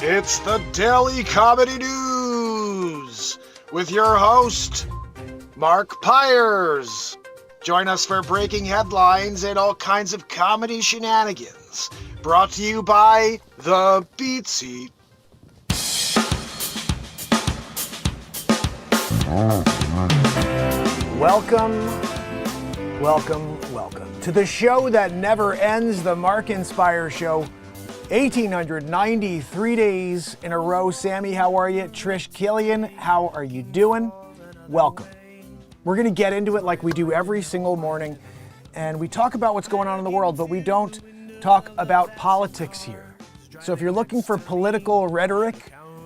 It's the Daily Comedy News with your host, Mark Pires. Join us for breaking headlines and all kinds of comedy shenanigans. Brought to you by The Beat Seat. Welcome to the show that never ends, the MarkinsPires show. 1,893 days in a row. Sammy, how are you? Trish Killian, how are you doing? Welcome. We're going to get into it like we do every single morning, and we talk about what's going on in the world, but we don't talk about politics here. So if you're looking for political rhetoric,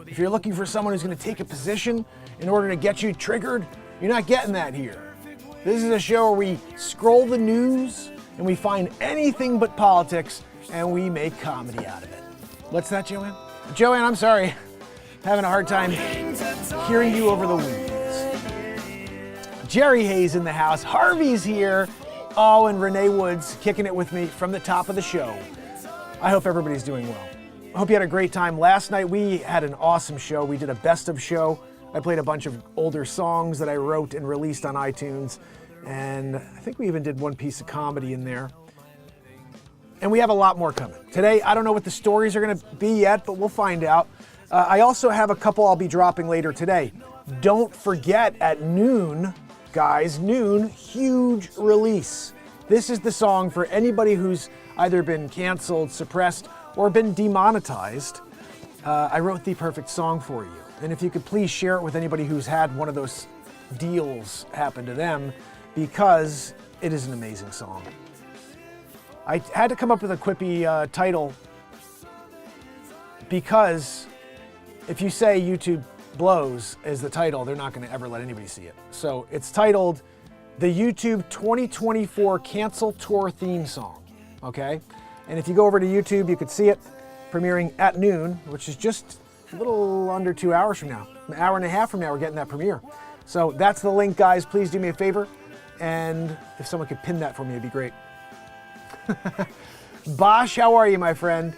if you're looking for someone who's going to take a position in order to get you triggered, you're not getting that here. This is a show where we scroll the news and we find anything but politics and we make comedy out of it. What's that, Joanne? Joanne, I'm sorry. Having a hard time hearing you over the weeds. Jerry Hayes in the house. Harvey's here. Oh, and Renee Woods kicking it with me from the top of the show. I hope everybody's doing well. I hope you had a great time. Last night we had an awesome show. We did a best of show. I played a bunch of older songs that I wrote and released on iTunes, and I think we even did one piece of comedy in there. And we have a lot more coming. Today, I don't know what the stories are going to be yet, but we'll find out. I also have a couple I'll be dropping later today. Don't forget at noon, guys, huge release. This is the song for anybody who's either been canceled, suppressed, or been demonetized. I wrote the perfect song for you. And if you could please share it with anybody who's had one of those deals happen to them, because it is an amazing song. I had to come up with a quippy title, because if you say YouTube blows as the title, they're not going to ever let anybody see it. So it's titled the YouTube 2024 Cancel Tour Theme Song, okay? And if you go over to YouTube, you could see it premiering at noon, which is just a little under 2 hours from now. An hour and a half from now, we're getting that premiere. So that's the link, guys. Please do me a favor. And if someone could pin that for me, it'd be great. Bosch, how are you, my friend?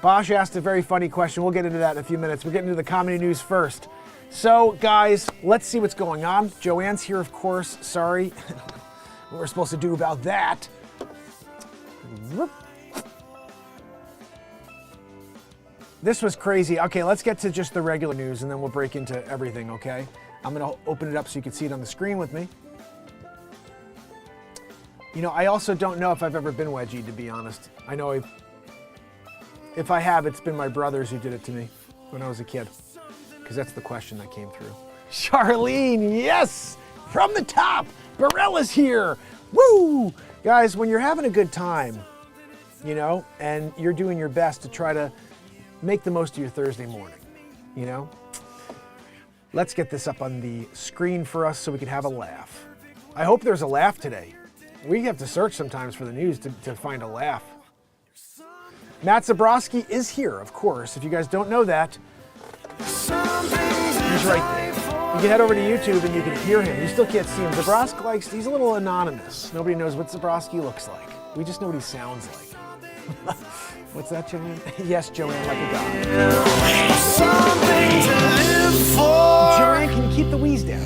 Bosch asked a very funny question. We'll get into that in a few minutes. We're getting into the comedy news first. So, guys, let's see what's going on. Joanne's here, of course. Sorry. What we're supposed to do about that. This was crazy. Okay, let's get to just the regular news and then we'll break into everything, okay? I'm gonna open it up so you can see it on the screen with me. You know, I also don't know if I've ever been wedgied, to be honest. I know if I have, it's been my brothers who did it to me when I was a kid, because that's the question that came through. Charlene, yes, from the top, Barella's here, woo! Guys, when you're having a good time, you know, and you're doing your best to try to make the most of your Thursday morning, you know? Let's get this up on the screen for us so we can have a laugh. I hope there's a laugh today. We have to search sometimes for the news to find a laugh. Matt Zabrowski is here, of course. If you guys don't know that, he's right there. You can head over to YouTube and you can hear him. You still can't see him. Zabrowski he's a little anonymous. Nobody knows what Zabrowski looks like. We just know what he sounds like. What's that, Joanne? Yes, Joanne, like a god. Something to live for. Joanne, can you keep the wheeze down?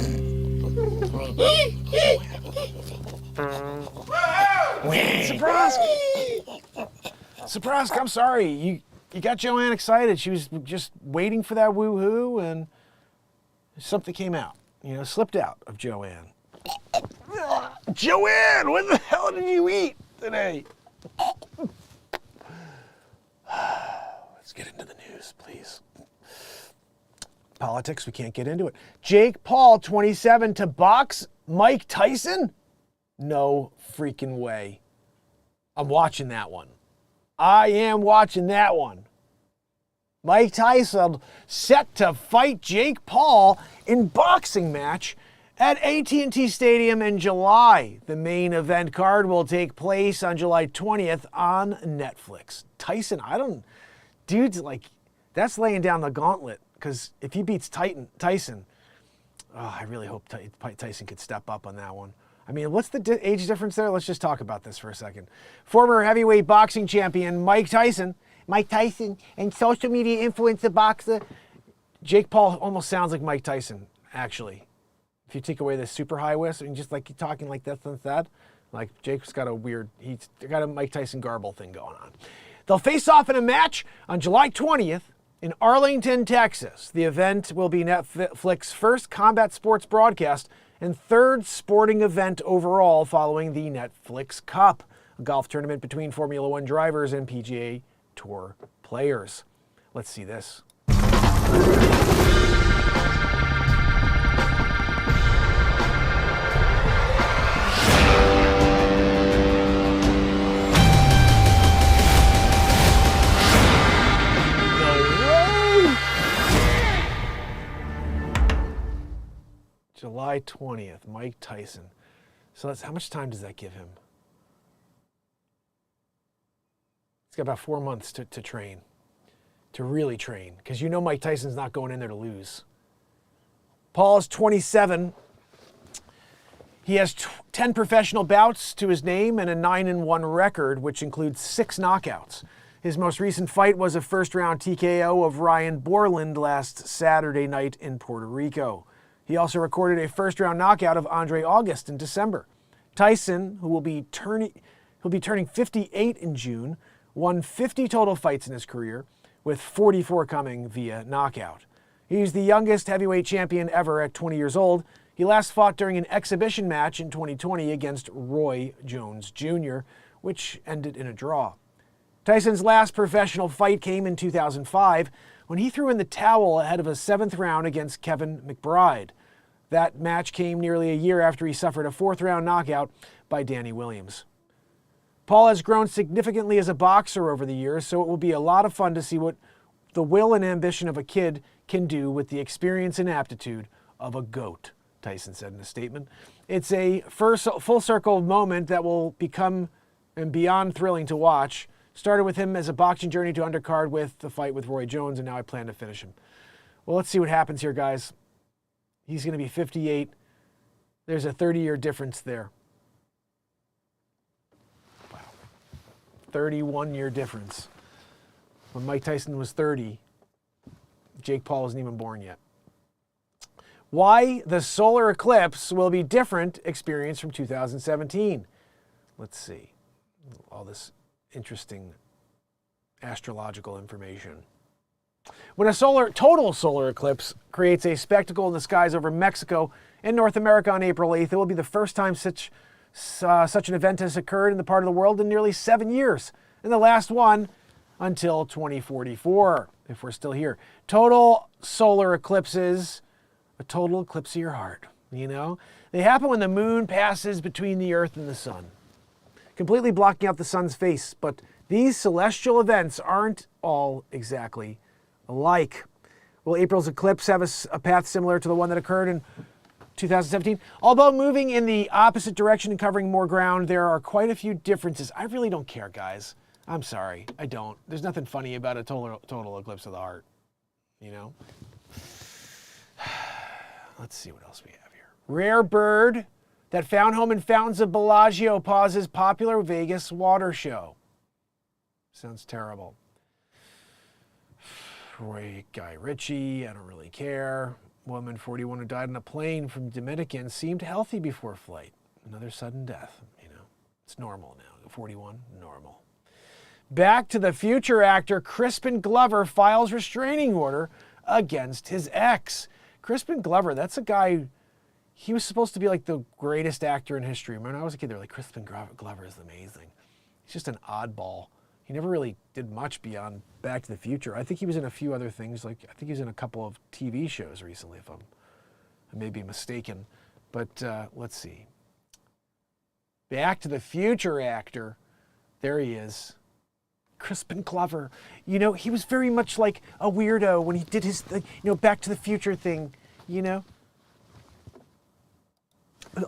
Zabrowski, I'm sorry. You got Joanne excited. She was just waiting for that woo-hoo, and something came out. You know, slipped out of Joanne. Joanne, what the hell did you eat today? Let's get into the news, please. Politics, we can't get into it. Jake Paul, 27, to box Mike Tyson? No freaking way. I'm watching that one. I am watching that one. Mike Tyson set to fight Jake Paul in boxing match at AT&T Stadium in July. The main event card will take place on July 20th on Netflix. Tyson, dude's like, that's laying down the gauntlet, because if he beats Tyson, I really hope Tyson could step up on that one. I mean, what's the age difference there? Let's just talk about this for a second. Former heavyweight boxing champion Mike Tyson Mike Tyson and social media influencer boxer. Jake Paul almost sounds like Mike Tyson, actually. If you take away the super high whistle and just like talking like this and that, like Jake's got he's got a Mike Tyson garble thing going on. They'll face off in a match on July 20th in Arlington, Texas. The event will be Netflix's first combat sports broadcast and third sporting event overall following the Netflix Cup, a golf tournament between Formula One drivers and PGA Tour players. Let's see this. July 20th, Mike Tyson. So how much time does that give him? He's got about 4 months to train, to really train, because you know Mike Tyson's not going in there to lose. Paul is 27. He has 10 professional bouts to his name and a 9-1 record, which includes 6 knockouts. His most recent fight was a first-round TKO of Ryan Borland last Saturday night in Puerto Rico. He also recorded a first-round knockout of Andre August in December. Tyson, who will be turning 58 in June, won 50 total fights in his career, with 44 coming via knockout. He's the youngest heavyweight champion ever at 20 years old. He last fought during an exhibition match in 2020 against Roy Jones Jr., which ended in a draw. Tyson's last professional fight came in 2005 when he threw in the towel ahead of a 7th round against Kevin McBride. That match came nearly a year after he suffered a 4th-round knockout by Danny Williams. Paul has grown significantly as a boxer over the years, so it will be a lot of fun to see what the will and ambition of a kid can do with the experience and aptitude of a GOAT, Tyson said in a statement. It's a full circle moment that will become and beyond thrilling to watch. Started with him as a boxing journey to undercard with the fight with Roy Jones, and now I plan to finish him. Well, let's see what happens here, guys. He's going to be 58. There's a 30-year difference there. Wow. 31-year difference. When Mike Tyson was 30, Jake Paul wasn't even born yet. Why the solar eclipse will be different experience from 2017. Let's see. All this interesting astrological information. When a total solar eclipse creates a spectacle in the skies over Mexico and North America on April 8th, it will be the first time such an event has occurred in the part of the world in nearly 7 years, and the last one until 2044, if we're still here. Total solar eclipses, a total eclipse of your heart, you know? They happen when the moon passes between the earth and the sun, completely blocking out the sun's face, but these celestial events aren't all exactly alike. Will April's eclipse have a path similar to the one that occurred in 2017? Although moving in the opposite direction and covering more ground, there are quite a few differences. I really don't care, guys. I'm sorry, I don't. There's nothing funny about a total eclipse of the heart, you know? Let's see what else we have here. Rare bird that found home in fountains of Bellagio pauses popular Vegas water show. Sounds terrible. Guy Ritchie, I don't really care. Woman 41 who died on a plane from Dominican seemed healthy before flight. Another sudden death, you know. It's normal now. 41, normal. Back to the Future actor Crispin Glover files restraining order against his ex. Crispin Glover, that's a guy, he was supposed to be like the greatest actor in history. When I was a kid, they were like, Crispin Glover is amazing. He's just an oddball. He never really did much beyond Back to the Future. I think he was in a few other things. Like I think he was in a couple of TV shows recently, if I may be mistaken. But let's see. Back to the Future actor. There he is. Crispin Glover. You know, he was very much like a weirdo when he did his, Back to the Future thing, you know?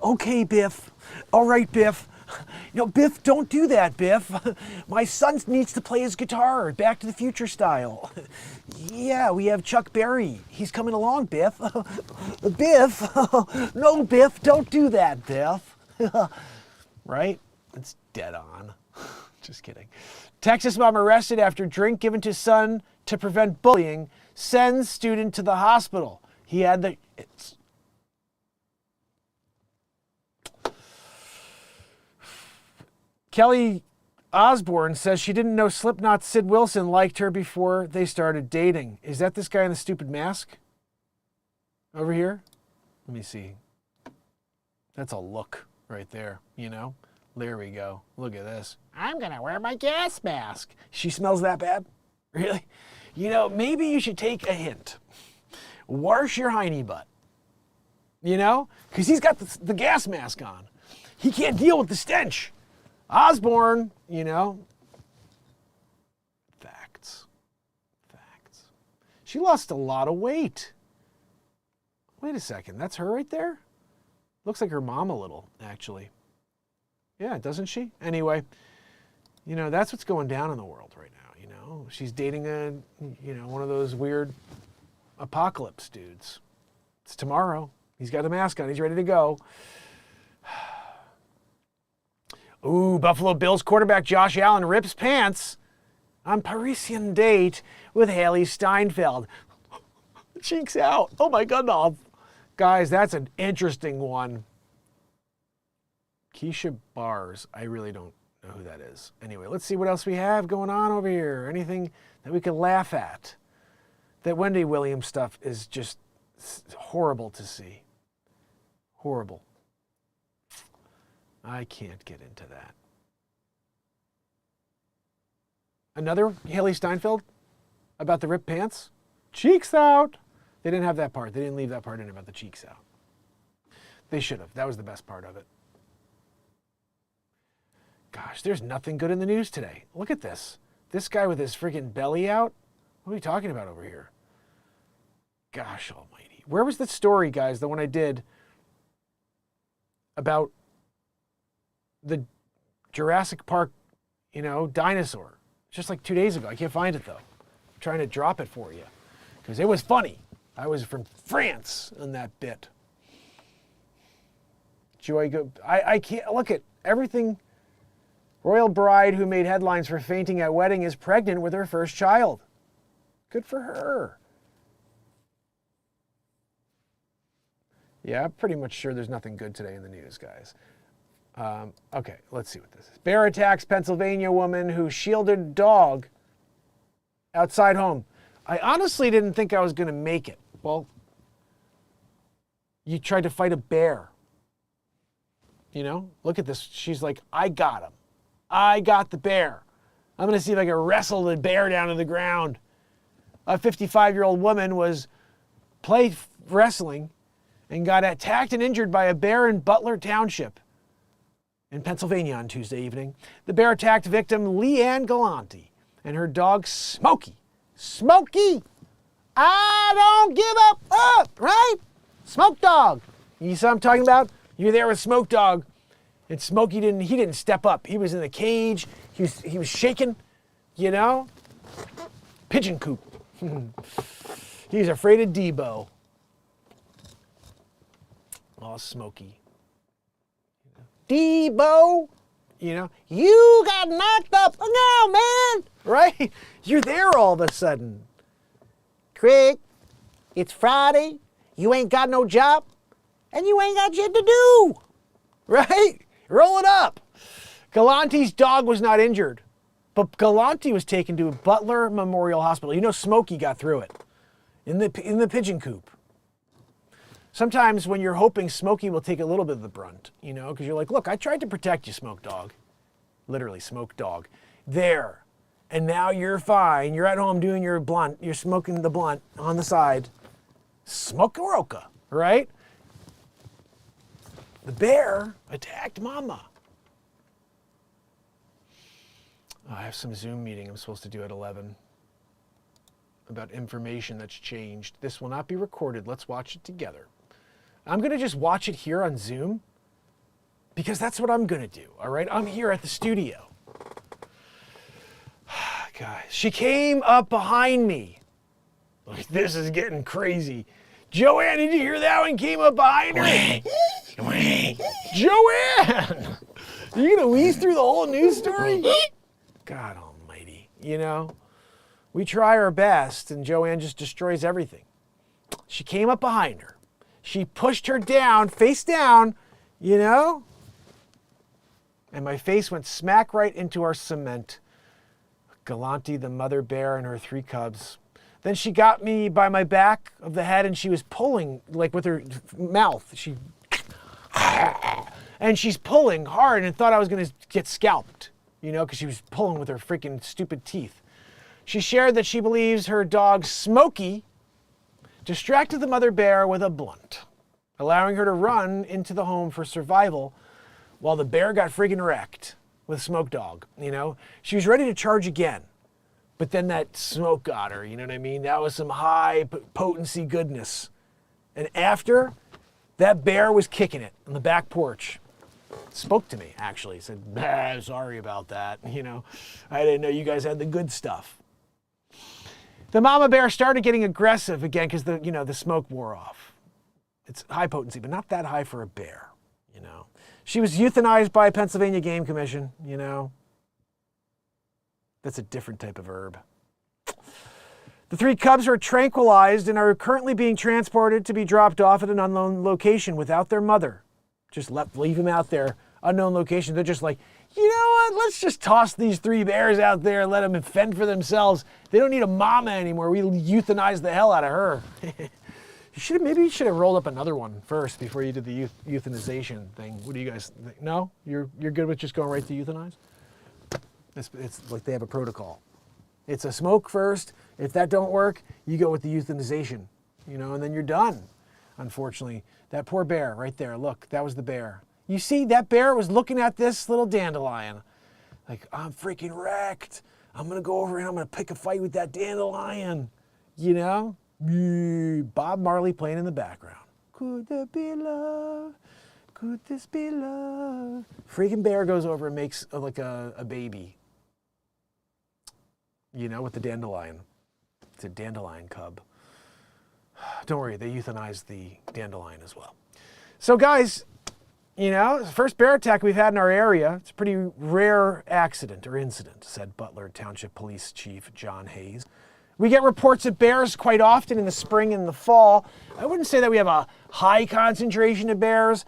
Okay, Biff. All right, Biff. Biff, don't do that, Biff. My son needs to play his guitar, Back to the Future style. Yeah, we have Chuck Berry. He's coming along, Biff. Biff, no, Biff, don't do that, Biff. Right? It's dead on. Just kidding. Texas mom arrested after drink given to son to prevent bullying. Sends student to the hospital. He had the... Kelly Osborne says she didn't know Slipknot's Sid Wilson liked her before they started dating. Is that this guy in the stupid mask? Over here? Let me see. That's a look right there, you know? There we go. Look at this. I'm going to wear my gas mask. She smells that bad? Really? You know, maybe you should take a hint. Wash your hiney butt. You know? Because he's got the gas mask on. He can't deal with the stench. Osborne, you know. Facts. She lost a lot of weight. Wait a second. That's her right there? Looks like her mom a little, actually. Yeah, doesn't she? Anyway, you know, that's what's going down in the world right now, you know. She's dating one of those weird apocalypse dudes. It's tomorrow. He's got the mask on. He's ready to go. Ooh, Buffalo Bills quarterback Josh Allen rips pants on Parisian date with Haley Steinfeld. Cheeks out. Oh my God. Guys, that's an interesting one. Keisha Bars. I really don't know who that is. Anyway, let's see what else we have going on over here. Anything that we can laugh at. That Wendy Williams stuff is just horrible to see. Horrible. I can't get into that. Another Haley Steinfeld about the ripped pants? Cheeks out. They didn't have that part. They didn't leave that part in about the cheeks out. They should have. That was the best part of it. Gosh, there's nothing good in the news today. Look at this. This guy with his freaking belly out. What are we talking about over here? Gosh almighty. Where was the story, guys, the one I did about the Jurassic Park, dinosaur? Just like 2 days ago. I can't find it, though. I'm trying to drop it for you because it was funny. I was from France in that bit. Joy, I can't look at everything. Royal bride who made headlines for fainting at wedding is pregnant with her first child. Good for her. Yeah, I'm pretty much sure there's nothing good today in the news, guys. Okay, let's see what this is. Bear attacks Pennsylvania woman who shielded dog outside home. I honestly didn't think I was going to make it. Well, you tried to fight a bear. Look at this. She's like, I got him. I got the bear. I'm going to see if I can wrestle the bear down to the ground. A 55-year-old woman was played wrestling and got attacked and injured by a bear in Butler Township in Pennsylvania on Tuesday evening. The bear attacked victim Leanne Galante and her dog Smokey. Smokey! I don't give up, right? Smoke dog. You see what I'm talking about? You're there with Smoke Dog. And Smokey didn't step up. He was in the cage. He was shaking, Pigeon coop. He's afraid of Debo. Oh, Smokey. Debo, you got knocked up. Oh, no, man. Right? You're there all of a sudden. Craig, it's Friday. You ain't got no job. And you ain't got shit to do. Right? Roll it up. Galante's dog was not injured. But Galante was taken to Butler Memorial Hospital. Smokey got through it in the pigeon coop. Sometimes when you're hoping Smokey will take a little bit of the brunt, because you're like, look, I tried to protect you, Smoke Dog. Literally, Smoke Dog. There. And now you're fine. You're at home doing your blunt. You're smoking the blunt on the side. Smoke a roca, right? The bear attacked Mama. I have some Zoom meeting I'm supposed to do at 11 about information that's changed. This will not be recorded. Let's watch it together. I'm going to just watch it here on Zoom because that's what I'm going to do, all right? I'm here at the studio. Guys, she came up behind me. This is getting crazy. Joanne, did you hear that one? Came up behind her. Joanne! Are you going to wheeze through the whole news story? God almighty. you know? We try our best, and Joanne just destroys everything. She came up behind her. She pushed her down, face down, you know? And my face went smack right into our cement. Galante, the mother bear, and her 3 cubs. Then she got me by my back of the head, and she was pulling, like with her mouth. And she's pulling hard and thought I was going to get scalped, you know, because she was pulling with her freaking stupid teeth. She shared that she believes her dog, Smokey, distracted the mother bear with a blunt, allowing her to run into the home for survival while the bear got freaking wrecked with Smoke Dog, you know. She was ready to charge again, but then that smoke got her, you know what I mean? That was some high potency goodness. And after, that bear was kicking it on the back porch. Spoke to me, actually. Said, sorry about that, you know. I didn't know you guys had the good stuff. The mama bear started getting aggressive again because the smoke wore off. It's high potency, but not that high for a bear, you know. She was euthanized by Pennsylvania Game Commission, you know. That's a different type of herb. The 3 cubs are tranquilized and are currently being transported to be dropped off at an unknown location without their mother. Just leave them out there, unknown location. They're just like, you know what? Let's just toss these 3 bears out there and let them fend for themselves. They don't need a mama anymore. We euthanize the hell out of her. Maybe you should have rolled up another one first before you did the euthanization thing. What do you guys think? No? You're good with just going right to euthanize? It's like they have a protocol. It's a smoke first. If that don't work, you go with the euthanization, you know, and then you're done. Unfortunately, that poor bear right there, look, that was the bear. You see, that bear was looking at this little dandelion like, I'm freaking wrecked. I'm going to go over and I'm going to pick a fight with that dandelion, you know? Bob Marley playing in the background. Could there be love? Could this be love? Freaking bear goes over and makes like a baby, you know, with the dandelion. It's a dandelion cub. Don't worry, they euthanized the dandelion as well. So guys, you know, it's the first bear attack we've had in our area. It's a pretty rare accident or incident, said Butler Township Police Chief John Hayes. We get reports of bears quite often in the spring and the fall. I wouldn't say that we have a high concentration of bears,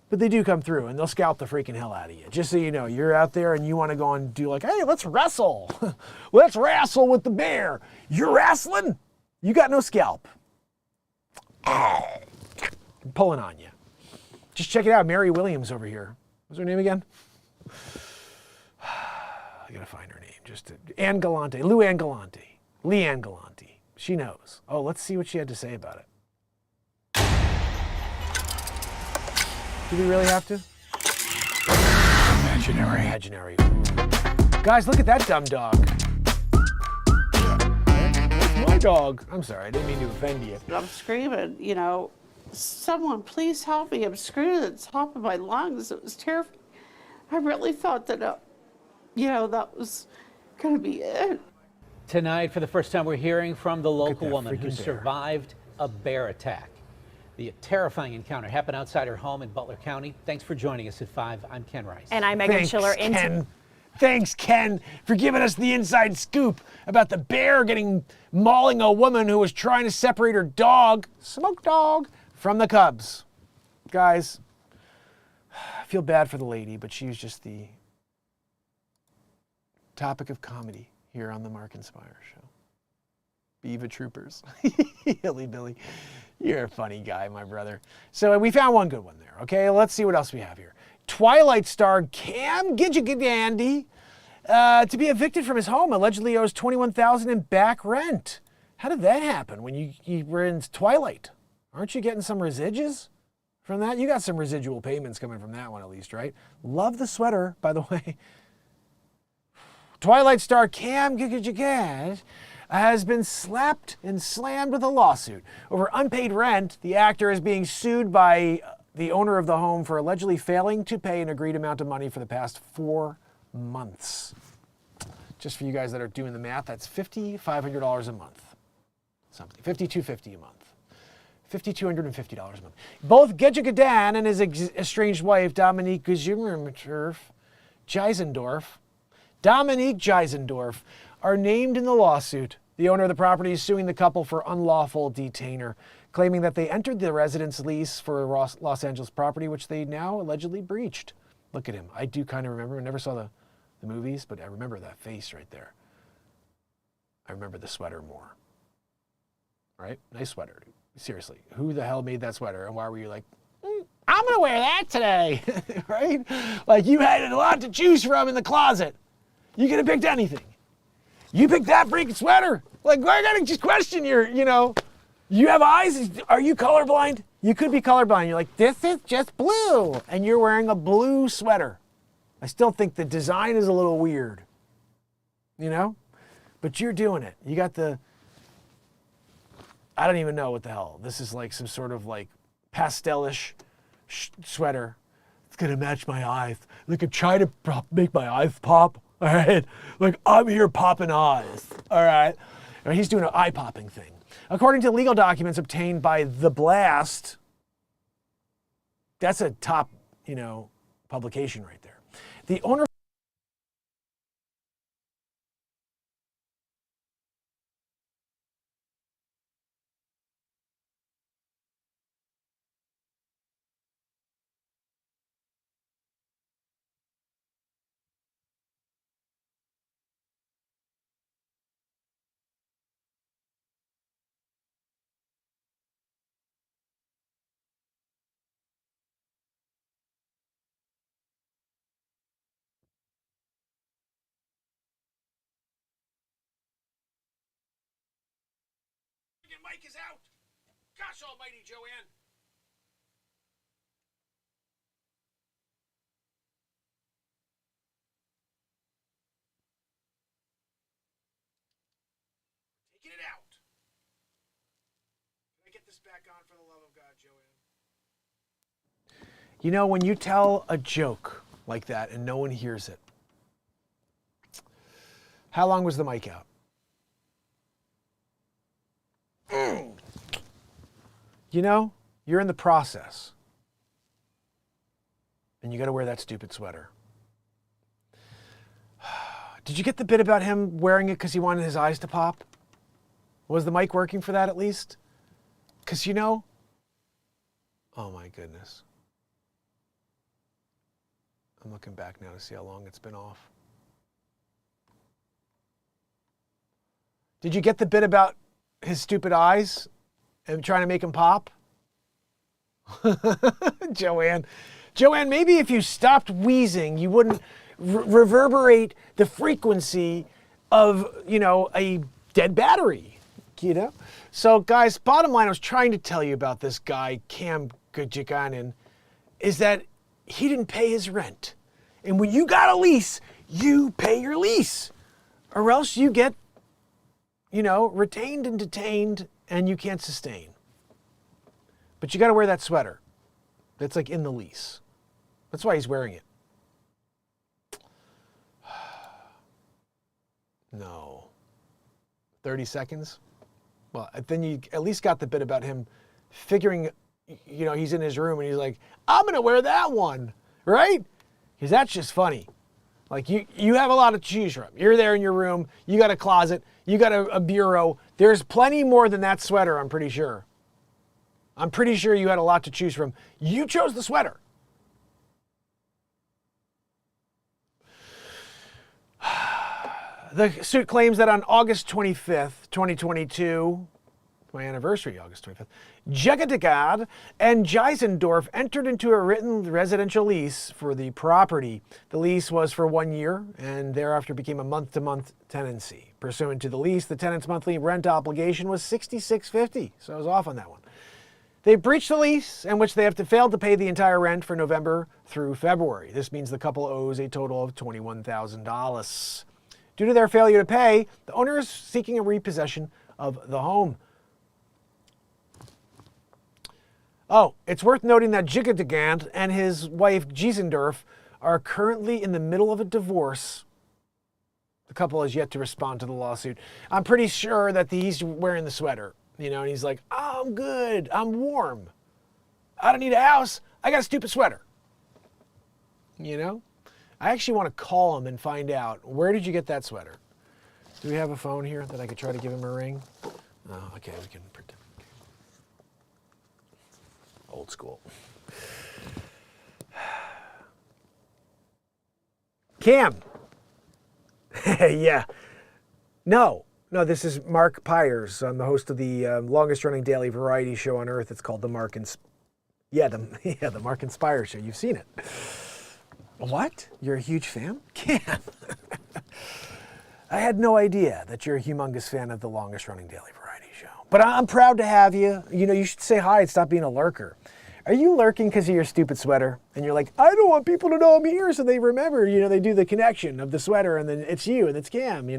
but they do come through and they'll scalp the freaking hell out of you. Just so you know, you're out there and you want to go and do like, hey, let's wrestle. Let's wrestle with the bear. You're wrestling? You got no scalp. I'm pulling on you. Just check it out. Mary Williams over here. What's her name again? I gotta find her name. Ann Galante. Lou Ann Galante. Leanne Galante. She knows. Oh, let's see what she had to say about it. Do we really have to? Imaginary. Guys, look at that dumb dog. That's my dog. I'm sorry, I didn't mean to offend you. I'm screaming, you know, someone please help me. I'm screaming at the top of my lungs. It was terrifying. I really thought that, you know, that was going to be it. Tonight, for the first time, we're hearing from the local woman who bear. survived a bear attack. The terrifying encounter happened outside her home in Butler County. Thanks for joining us at 5. I'm Ken Rice. And I'm Megan Schiller. Thanks, Ken, for giving us the inside scoop about the bear mauling a woman who was trying to separate her dog, Smoke Dog, from the cubs. Guys, I feel bad for the lady, but she was just the topic of comedy here on the MarkinsPires show. Beaver Troopers. Hilly Billy. You're a funny guy, my brother. So we found one good one there, okay? Let's see what else we have here. Twilight star Cam Gidgegandy to be evicted from his home, allegedly owes $21,000 in back rent. How did that happen when you were in Twilight? Aren't you getting some residuals from that? You got some residual payments coming from that one at least, right? Love the sweater, by the way. Twilight star Cam Gidgegandy has been slapped and slammed with a lawsuit. Over unpaid rent, the actor is being sued by the owner of the home for allegedly failing to pay an agreed amount of money for the past 4 months. Just for you guys that are doing the math, that's $5,500 a month. Something, $5,250 a month. $5,250 a month. Both Gidgegandy and his estranged wife, Dominique Geisendorf, are named in the lawsuit. The owner of the property is suing the couple for unlawful detainer, claiming that they entered the residence lease for a Los Angeles property, which they now allegedly breached. Look at him. I do kind of remember. I never saw the movies, but I remember that face right there. I remember the sweater more. Right? Nice sweater. Seriously. Who the hell made that sweater? And why were you like, I'm going to wear that today? Right? Like you had a lot to choose from in the closet. You could have picked anything. You picked that freaking sweater. Like, I got to just question your, you have eyes. Are you colorblind? You could be colorblind. You're like, this is just blue. And you're wearing a blue sweater. I still think the design is a little weird, but you're doing it. You got I don't even know what the hell. This is like some sort of like pastelish sweater. It's going to match my eyes. Look, I'm trying to make my eyes pop. All right. Like I'm here popping eyes. All right. He's doing an eye popping thing. According to legal documents obtained by The Blast, that's a top, publication right there. The owner Mike is out. Gosh almighty, Joanne. Taking it out. Can I get this back on for the love of God, Joanne? When you tell a joke like that and no one hears it, how long was the mic out? You're in the process. And you got to wear that stupid sweater. Did you get the bit about him wearing it because he wanted his eyes to pop? Was the mic working for that at least? Because oh my goodness. I'm looking back now to see how long it's been off. Did you get the bit about his stupid eyes and trying to make him pop? Joanne, maybe if you stopped wheezing, you wouldn't reverberate the frequency of, a dead battery, So guys, bottom line, I was trying to tell you about this guy, Cam Gajikanen, is that he didn't pay his rent. And when you got a lease, you pay your lease, or else you get, retained and detained and you can't sustain. But you got to wear that sweater. That's like in the lease. That's why he's wearing it. No. 30 seconds? Well, then you at least got the bit about him figuring, he's in his room and he's like, I'm going to wear that one, right? Because that's just funny. Like you have a lot to choose from. You're there in your room. You got a closet. You got a bureau. There's plenty more than that sweater, I'm pretty sure. I'm pretty sure you had a lot to choose from. You chose the sweater. The suit claims that on August 25th, 2022, my anniversary, August 25th, Jegadigad and Geisendorf entered into a written residential lease for the property. The lease was for 1 year and thereafter became a month-to-month tenancy. Pursuant to the lease, the tenant's monthly rent obligation was $66.50, so I was off on that one. They breached the lease, in which they have failed to pay the entire rent for November through February. This means the couple owes a total of $21,000. Due to their failure to pay, the owner is seeking a repossession of the home. Oh, it's worth noting that Jigadigant and his wife Giesendorf are currently in the middle of a divorce. The couple has yet to respond to the lawsuit. I'm pretty sure that he's wearing the sweater, and he's like, oh, I'm good, I'm warm. I don't need a house, I got a stupid sweater. I actually want to call him and find out, where did you get that sweater? Do we have a phone here that I could try to give him a ring? Oh, okay, we can pretend. Old school. Cam. Yeah. No, this is Mark Pires. I'm the host of the longest running daily variety show on earth. It's called the MarkinsPires show. You've seen it. What? You're a huge fan? Cam. I had no idea that you're a humongous fan of the longest running daily variety show. But I'm proud to have you. You know, you should say hi and stop being a lurker. Are you lurking because of your stupid sweater? And you're like, I don't want people to know I'm here, so they remember, they do the connection of the sweater, and then it's you, and it's Cam,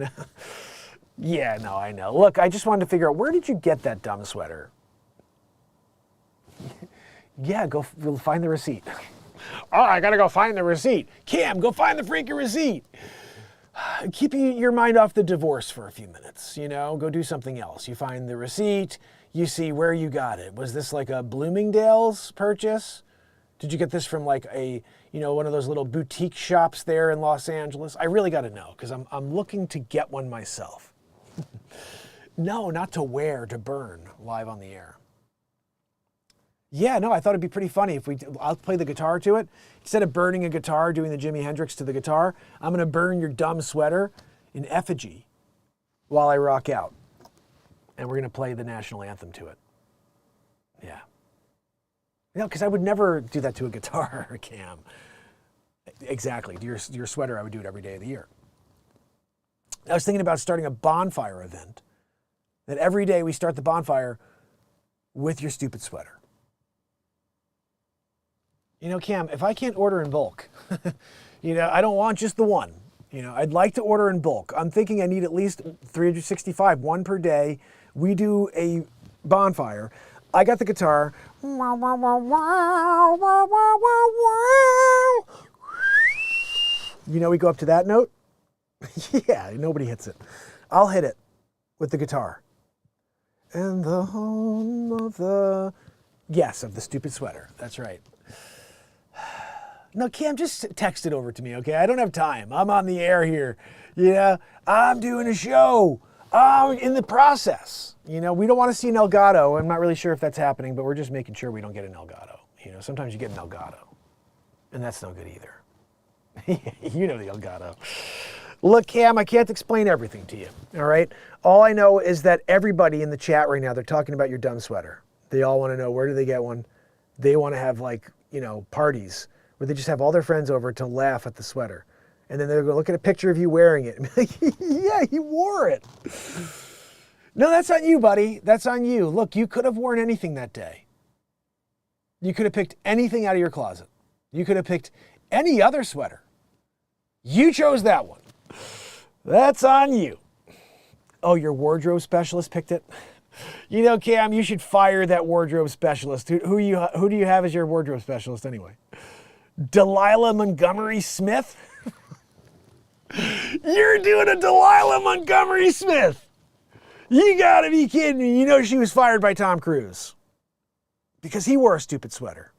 Yeah, no, I know. Look, I just wanted to figure out, where did you get that dumb sweater? Yeah, go find the receipt. Oh, I gotta go find the receipt. Cam, go find the freaking receipt. Keep your mind off the divorce for a few minutes, go do something else. You find the receipt, you see where you got it. Was this like a Bloomingdale's purchase? Did you get this from like a, one of those little boutique shops there in Los Angeles? I really gotta know, because I'm looking to get one myself. No, not to wear, to burn live on the air. Yeah, no, I thought it'd be pretty funny if I'll play the guitar to it. Instead of burning a guitar, doing the Jimi Hendrix to the guitar, I'm gonna burn your dumb sweater in effigy while I rock out. And we're gonna play the national anthem to it. Yeah. Because I would never do that to a guitar, Cam. Exactly, to your sweater, I would do it every day of the year. I was thinking about starting a bonfire event, that every day we start the bonfire with your stupid sweater. Cam, if I can't order in bulk, I don't want just the one. I'd like to order in bulk. I'm thinking I need at least 365, one per day. We do a bonfire. I got the guitar. We go up to that note. Yeah, nobody hits it. I'll hit it with the guitar. And the home of the stupid sweater. That's right. No, Cam, just text it over to me, okay? I don't have time. I'm on the air here. I'm doing a show. I'm in the process. We don't want to see an Elgato. I'm not really sure if that's happening, but we're just making sure we don't get an Elgato. Sometimes you get an Elgato, and that's no good either. You know the Elgato. Look, Cam, I can't explain everything to you, all right? All I know is that everybody in the chat right now, they're talking about your dumb sweater. They all want to know, where do they get one? They want to have, parties where they just have all their friends over to laugh at the sweater. And then they're going to look at a picture of you wearing it and be like, yeah, he wore it. No, that's on you, buddy. That's on you. Look, you could have worn anything that day. You could have picked anything out of your closet. You could have picked any other sweater. You chose that one. That's on you. Oh, your wardrobe specialist picked it? Cam, you should fire that wardrobe specialist. Who do you have as your wardrobe specialist anyway? Delilah Montgomery Smith? You're doing a Delilah Montgomery Smith. You gotta be kidding me. She was fired by Tom Cruise because he wore a stupid sweater.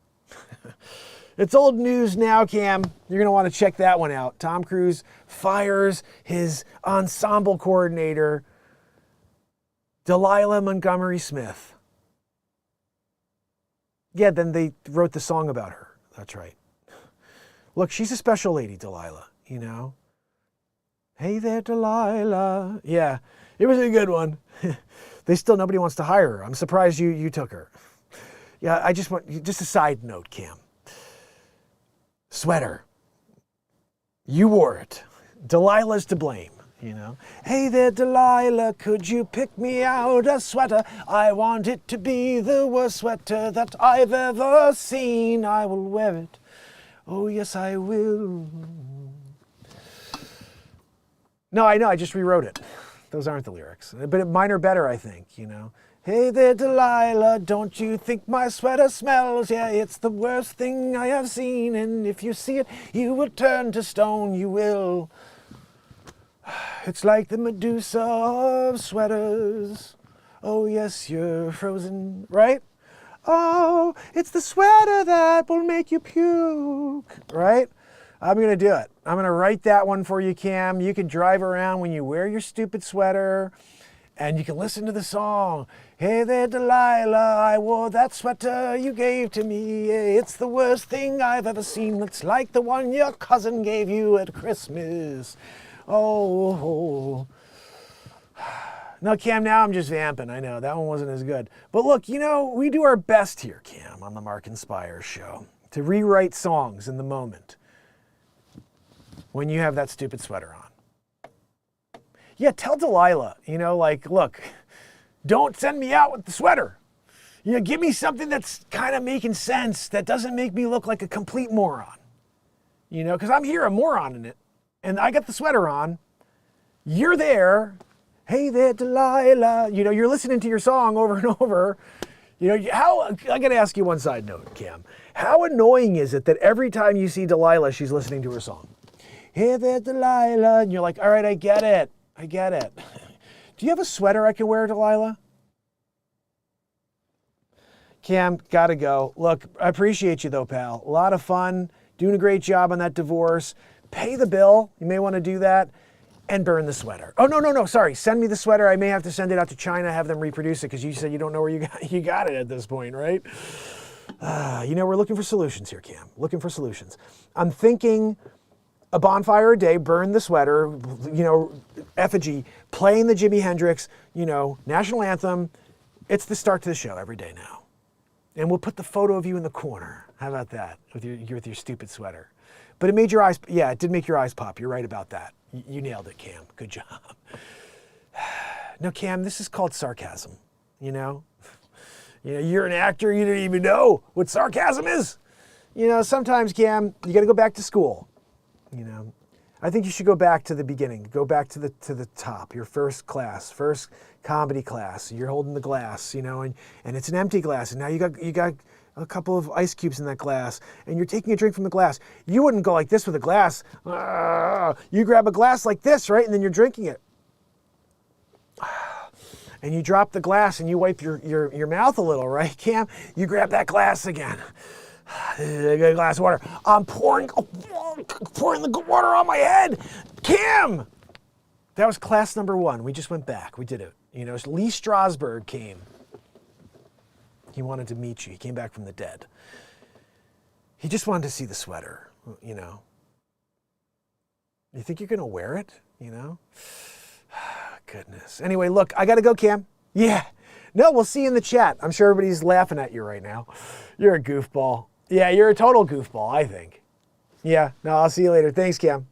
It's old news now, Cam. You're gonna want to check that one out. Tom Cruise fires his ensemble coordinator, Delilah Montgomery Smith. Yeah, then they wrote the song about her. That's right. Look, she's a special lady, Delilah, Hey there, Delilah. Yeah, it was a good one. Nobody wants to hire her. I'm surprised you took her. Yeah, just a side note, Cam. Sweater. You wore it. Delilah's to blame, Hey there, Delilah, could you pick me out a sweater? I want it to be the worst sweater that I've ever seen. I will wear it. Oh, yes, I will. No, I know, I just rewrote it. Those aren't the lyrics. But mine are better, I think, Hey there, Delilah, don't you think my sweater smells? Yeah, it's the worst thing I have seen. And if you see it, you will turn to stone, you will. It's like the Medusa of sweaters. Oh, yes, you're frozen, right? Oh, it's the sweater that will make you puke, right? I'm going to do it. I'm going to write that one for you, Cam. You can drive around when you wear your stupid sweater and you can listen to the song. Hey there, Delilah, I wore that sweater you gave to me. It's the worst thing I've ever seen. It's like the one your cousin gave you at Christmas. Oh. No, Cam, now I'm just vamping. I know, that one wasn't as good. But look, you know, we do our best here, Cam, on the MarkinsPires show to rewrite songs in the moment when you have that stupid sweater on. Yeah, tell Delilah, you know, like, look, don't send me out with the sweater. You know, give me something that's kind of making sense, that doesn't make me look like a complete moron. You know, because I'm here, a moron in it, and I got the sweater on. You're there. Hey there, Delilah. You know, you're listening to your song over and over. You know, I got to ask you one side note, Cam. How annoying is it that every time you see Delilah, she's listening to her song? Hey there, Delilah. And you're like, all right, I get it. Do you have a sweater I can wear, Delilah? Cam, gotta go. Look, I appreciate you though, pal. A lot of fun, doing a great job on that divorce. Pay the bill. You may want to do that. And burn the sweater. Oh, no, sorry. Send me the sweater. I may have to send it out to China, have them reproduce it, because you said you don't know where you got it at this point, right? You know, we're looking for solutions here, Cam. Looking for solutions. I'm thinking a bonfire a day, burn the sweater, you know, effigy, playing the Jimi Hendrix, you know, national anthem. It's the start to the show every day now. And we'll put the photo of you in the corner. How about that, with your stupid sweater? But it made your eyes, yeah, it did make your eyes pop. You're right about that. You nailed it, Cam. Good job. No, Cam, this is called sarcasm, you know? You know, you're an actor, you didn't even know what sarcasm is. You know, sometimes, Cam, you got to go back to school, you know? I think you should go back to the beginning. Go back to the top, your first class, first comedy class. You're holding the glass, you know, and it's an empty glass, and now you got a couple of ice cubes in that glass, and you're taking a drink from the glass. You wouldn't go like this with a glass. You grab a glass like this, right? And then you're drinking it. And you drop the glass and you wipe your mouth a little, right, Cam? You grab that glass again. A glass of water. I'm pouring the water on my head. Cam! That was class number 1. We just went back. We did it. You know, Lee Strasberg came. He wanted to meet you. He came back from the dead. He just wanted to see the sweater, you know. You think you're going to wear it, you know? Goodness. Anyway, look, I got to go, Cam. Yeah. No, we'll see you in the chat. I'm sure everybody's laughing at you right now. You're a goofball. Yeah, you're a total goofball, I think. Yeah, no, I'll see you later. Thanks, Cam.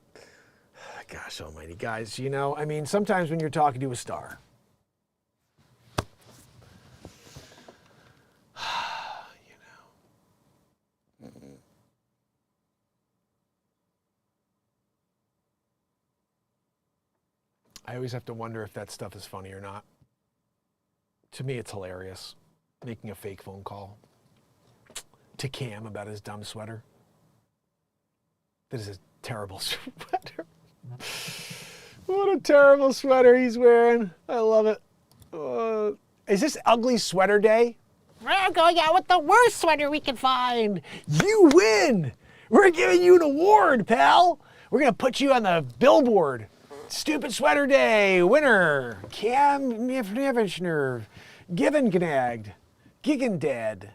Gosh almighty, guys, you know, I mean, sometimes when you're talking to a star, I always have to wonder if that stuff is funny or not. To me, it's hilarious, making a fake phone call to Cam about his dumb sweater. That is a terrible sweater. What a terrible sweater he's wearing. I love it. Is this ugly sweater day? We're going out with the worst sweater we can find. You win! We're giving you an award, pal. We're going to put you on the billboard. Stupid Sweater Day winner, Cam Nevishner, Givengnagd, Gigandad,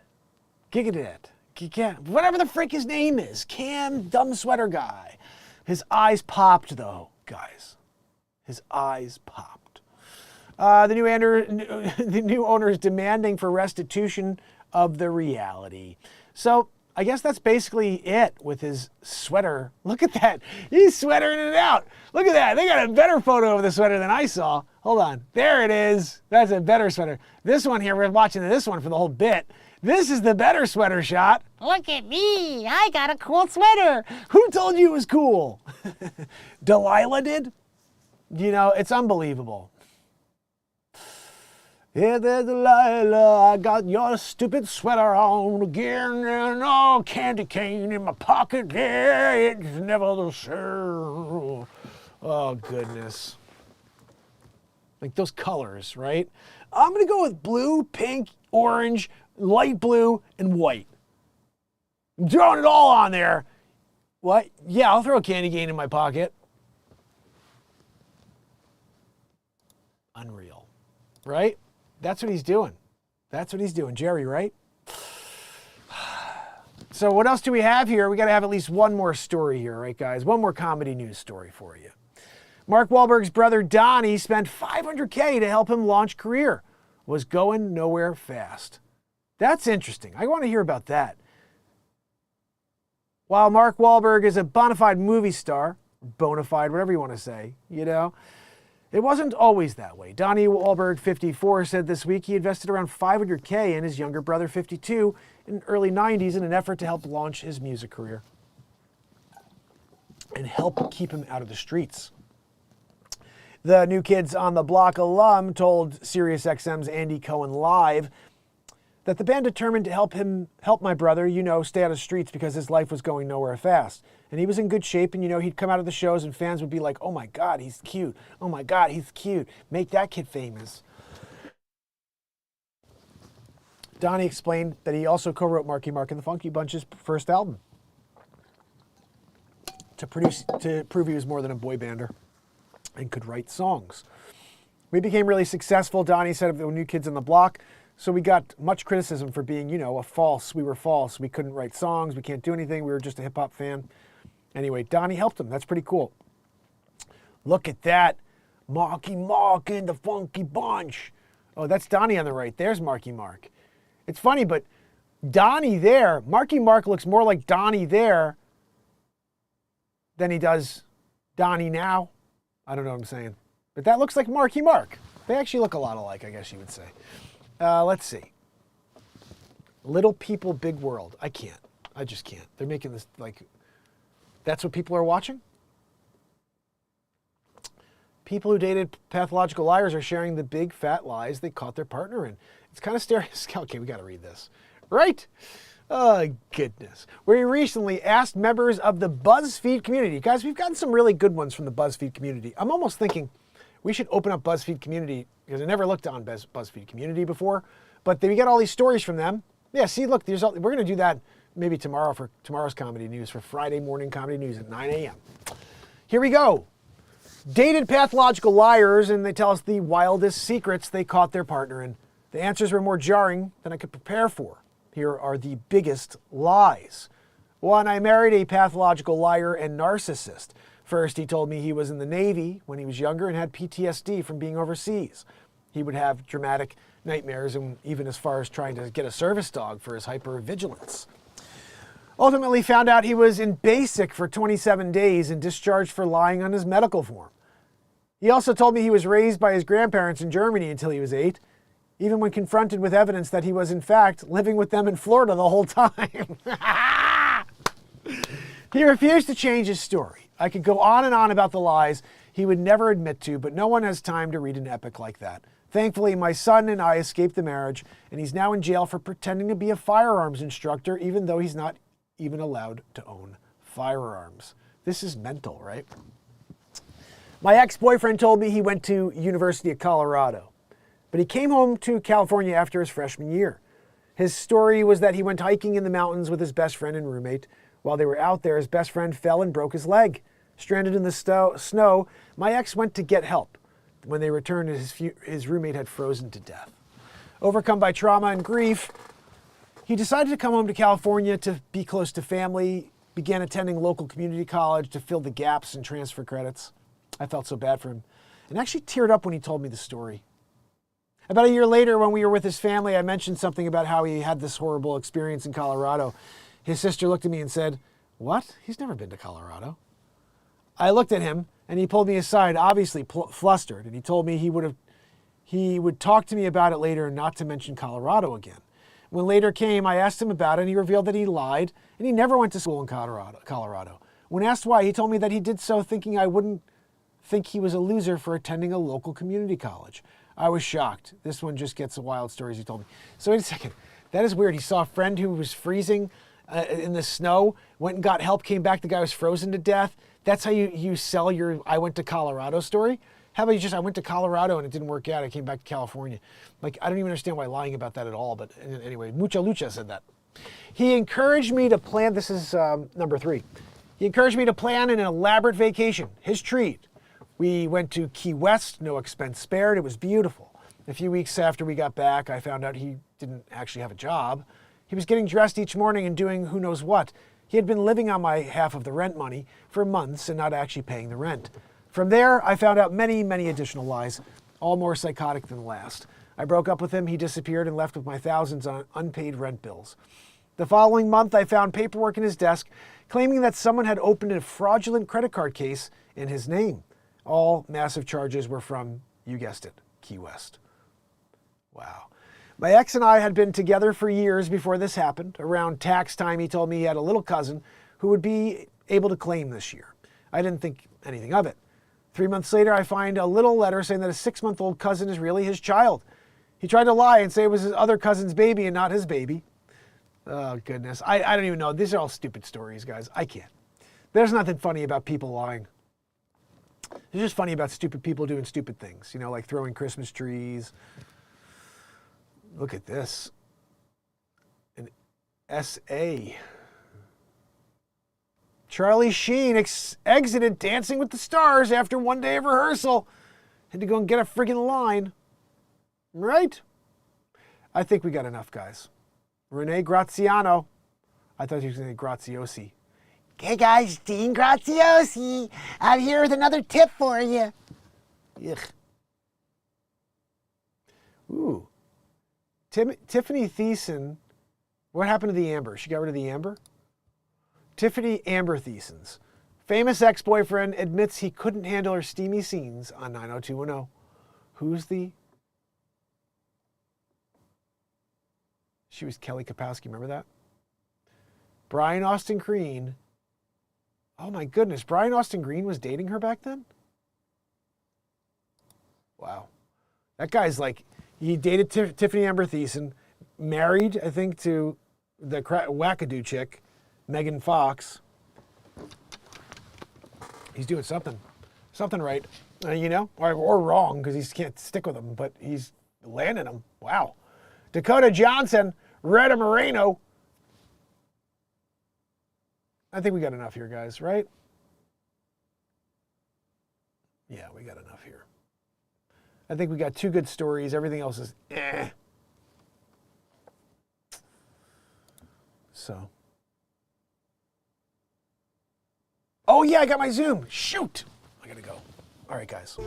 whatever the frick his name is, Cam Dumb Sweater Guy. His eyes popped though, guys. His eyes popped. The new owner is demanding for restitution of the reality. So I guess that's basically it with his sweater. Look at that. He's sweatering it out. Look at that. They got a better photo of the sweater than I saw. Hold on. There it is. That's a better sweater. This one here, we're watching this one for the whole bit. This is the better sweater shot. Look at me. I got a cool sweater. Who told you it was cool? Delilah did? You know, it's unbelievable. Hey there, Delilah, I got your stupid sweater on again, and oh, candy cane in my pocket, yeah, it's never the same. Oh, goodness. Like those colors, right? I'm going to go with blue, pink, orange, light blue, and white. I'm throwing it all on there. What? Yeah, I'll throw a candy cane in my pocket. Unreal, right? That's what he's doing. That's what he's doing, Jerry, right? So what else do we have here? We got to have at least one more story here, right, guys? One more comedy news story for you. Mark Wahlberg's brother Donnie spent $500K to help him launch career. Was going nowhere fast. That's interesting. I want to hear about that. While Mark Wahlberg is a bona fide movie star, bona fide, whatever you want to say, you know, it wasn't always that way. Donnie Wahlberg, 54, said this week he invested around $500K in his younger brother, 52, in the early 90s in an effort to help launch his music career and help keep him out of the streets. The New Kids on the Block alum told SiriusXM's Andy Cohen Live that the band determined to help my brother, stay out of the streets because his life was going nowhere fast. And he was in good shape, and he'd come out of the shows and fans would be like, oh my God, he's cute. Oh my God, he's cute. Make that kid famous. Donnie explained that he also co-wrote Marky Mark and the Funky Bunch's first album to prove he was more than a boy bander and could write songs. We became really successful, Donnie said of the New Kids on the Block. So we got much criticism for being, we were false. We couldn't write songs. We can't do anything. We were just a hip hop fan. Anyway, Donnie helped him. That's pretty cool. Look at that. Marky Mark and the Funky Bunch. Oh, that's Donnie on the right. There's Marky Mark. It's funny, but Donnie there, Marky Mark looks more like Donnie there than he does Donnie now. I don't know what I'm saying. But that looks like Marky Mark. They actually look a lot alike, I guess you would say. Let's see. Little People, Big World. I can't. I just can't. They're making this that's what people are watching? People who dated pathological liars are sharing the big fat lies they caught their partner in. It's kind of okay, we got to read this. Right? Oh, goodness. We recently asked members of the BuzzFeed community. Guys, we've gotten some really good ones from the BuzzFeed community. I'm almost thinking we should open up BuzzFeed community because I never looked on BuzzFeed community before. But we get all these stories from them. Yeah, see, look, we're going to do that maybe tomorrow for tomorrow's comedy news, for Friday morning comedy news at 9 a.m. Here we go. Dated pathological liars, and they tell us the wildest secrets they caught their partner in. The answers were more jarring than I could prepare for. Here are the biggest lies. 1, I married a pathological liar and narcissist. First, he told me he was in the Navy when he was younger and had PTSD from being overseas. He would have dramatic nightmares and even as far as trying to get a service dog for his hypervigilance. Ultimately found out he was in basic for 27 days and discharged for lying on his medical form. He also told me he was raised by his grandparents in Germany until he was 8, even when confronted with evidence that he was in fact living with them in Florida the whole time. He refused to change his story. I could go on and on about the lies he would never admit to, but no one has time to read an epic like that. Thankfully, my son and I escaped the marriage, and he's now in jail for pretending to be a firearms instructor, even though he's not even allowed to own firearms. This is mental, right? My ex-boyfriend told me he went to University of Colorado, but he came home to California after his freshman year. His story was that he went hiking in the mountains with his best friend and roommate. While they were out there, his best friend fell and broke his leg. Stranded in the snow, my ex went to get help. When they returned, his roommate had frozen to death. Overcome by trauma and grief, he decided to come home to California to be close to family, began attending local community college to fill the gaps in transfer credits. I felt so bad for him and actually teared up when he told me the story. About a year later, when we were with his family, I mentioned something about how he had this horrible experience in Colorado. His sister looked at me and said, "What? He's never been to Colorado." I looked at him and he pulled me aside, obviously flustered, and he told me he would talk to me about it later and not to mention Colorado again. When later came, I asked him about it and he revealed that he lied and he never went to school in Colorado. When asked why, he told me that he did so thinking I wouldn't think he was a loser for attending a local community college. I was shocked. This one just gets the wild stories he told me. So wait a second. That is weird. He saw a friend who was freezing in the snow, went and got help, came back, the guy was frozen to death. That's how you sell your I went to Colorado story? How about I went to Colorado and it didn't work out, I came back to California. I don't even understand why lying about that at all, but anyway, Mucha Lucha said that. He encouraged me to plan, this is number 3. He encouraged me to plan an elaborate vacation, his treat. We went to Key West, no expense spared. It was beautiful. A few weeks after we got back, I found out he didn't actually have a job. He was getting dressed each morning and doing who knows what. He had been living on my half of the rent money for months and not actually paying the rent. From there, I found out many, many additional lies, all more psychotic than the last. I broke up with him, he disappeared, and left with my thousands on unpaid rent bills. The following month, I found paperwork in his desk claiming that someone had opened a fraudulent credit card case in his name. All massive charges were from, you guessed it, Key West. Wow. My ex and I had been together for years before this happened. Around tax time, he told me he had a little cousin who would be able to claim this year. I didn't think anything of it. 3 months later, I find a little letter saying that a 6-month-old cousin is really his child. He tried to lie and say it was his other cousin's baby and not his baby. Oh, goodness. I don't even know. These are all stupid stories, guys. I can't. There's nothing funny about people lying. It's just funny about stupid people doing stupid things, you know, like throwing Christmas trees. Look at this. An SA. Charlie Sheen exited Dancing with the Stars after one day of rehearsal. Had to go and get a friggin' line. Right? I think we got enough, guys. Renee Graziano. I thought you were going to say Graziosi. Hey guys, Dean Graziosi. I'm here with another tip for you. Ugh. Ooh. Tiffany Thiessen. What happened to the Amber? She got rid of the Amber? Tiffany Amber Thiessen's famous ex-boyfriend admits he couldn't handle her steamy scenes on 90210. Who's the... She was Kelly Kapowski, remember that? Brian Austin Green. Oh my goodness, Brian Austin Green was dating her back then? Wow. That guy's like, he dated Tiffany Amber Thiessen, married, I think, to the wackadoo chick, Megan Fox. He's doing something right, you know, or wrong, because he can't stick with them, but he's landing them. Wow. Dakota Johnson, Retta Moreno. I think we got enough here, guys, right? Yeah, we got enough here. I think we got 2 good stories. Everything else is eh. So. Oh, yeah, I got my Zoom. Shoot. I got to go. All right, guys.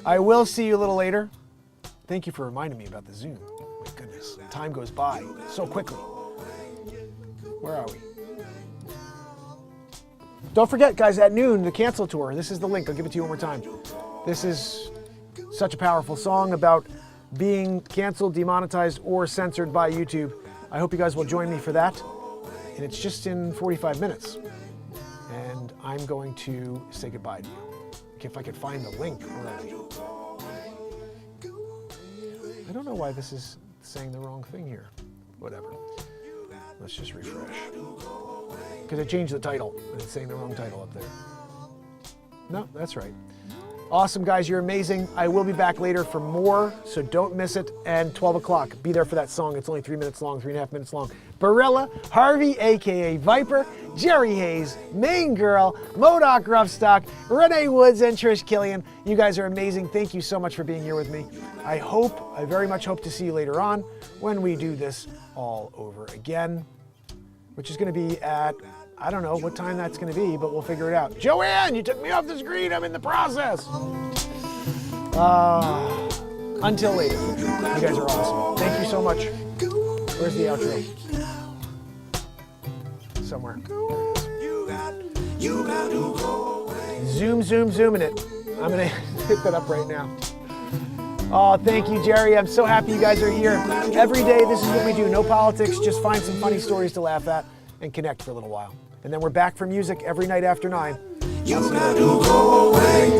I will see you a little later. Thank you for reminding me about the Zoom. My goodness, time goes by so quickly. Where are we? Don't forget, guys, at noon, the Cancel Tour. This is the link. I'll give it to you one more time. This is such a powerful song about being canceled, demonetized, or censored by YouTube. I hope you guys will join me for that. And it's just in 45 minutes. And I'm going to say goodbye to you. If I could find the link. Where are we? I don't know why this is saying the wrong thing here. Whatever. Let's just refresh. Because I changed the title, and it's saying the wrong title up there. No, that's right. Awesome, guys. You're amazing. I will be back later for more, so don't miss it. And 12 o'clock, be there for that song. It's only 3 minutes long, 3.5 minutes long. Barilla, Harvey, a.k.a. Viper, Jerry Hayes, Main Girl, Modoc Roughstock, Renee Woods, and Trish Killian. You guys are amazing. Thank you so much for being here with me. I very much hope to see you later on when we do this all over again, which is going to be at, I don't know what time that's going to be, but we'll figure it out. Joanne, you took me off the screen. I'm in the process. Until later. You guys are awesome. Thank you so much. Where's the outro? Somewhere. Zooming it. I'm going to hit that up right now. Oh, thank you, Jerry. I'm so happy you guys are here. Every day, this is what we do. No politics, just find some funny stories to laugh at and connect for a little while. And then we're back for music every night after 9. You got to go away.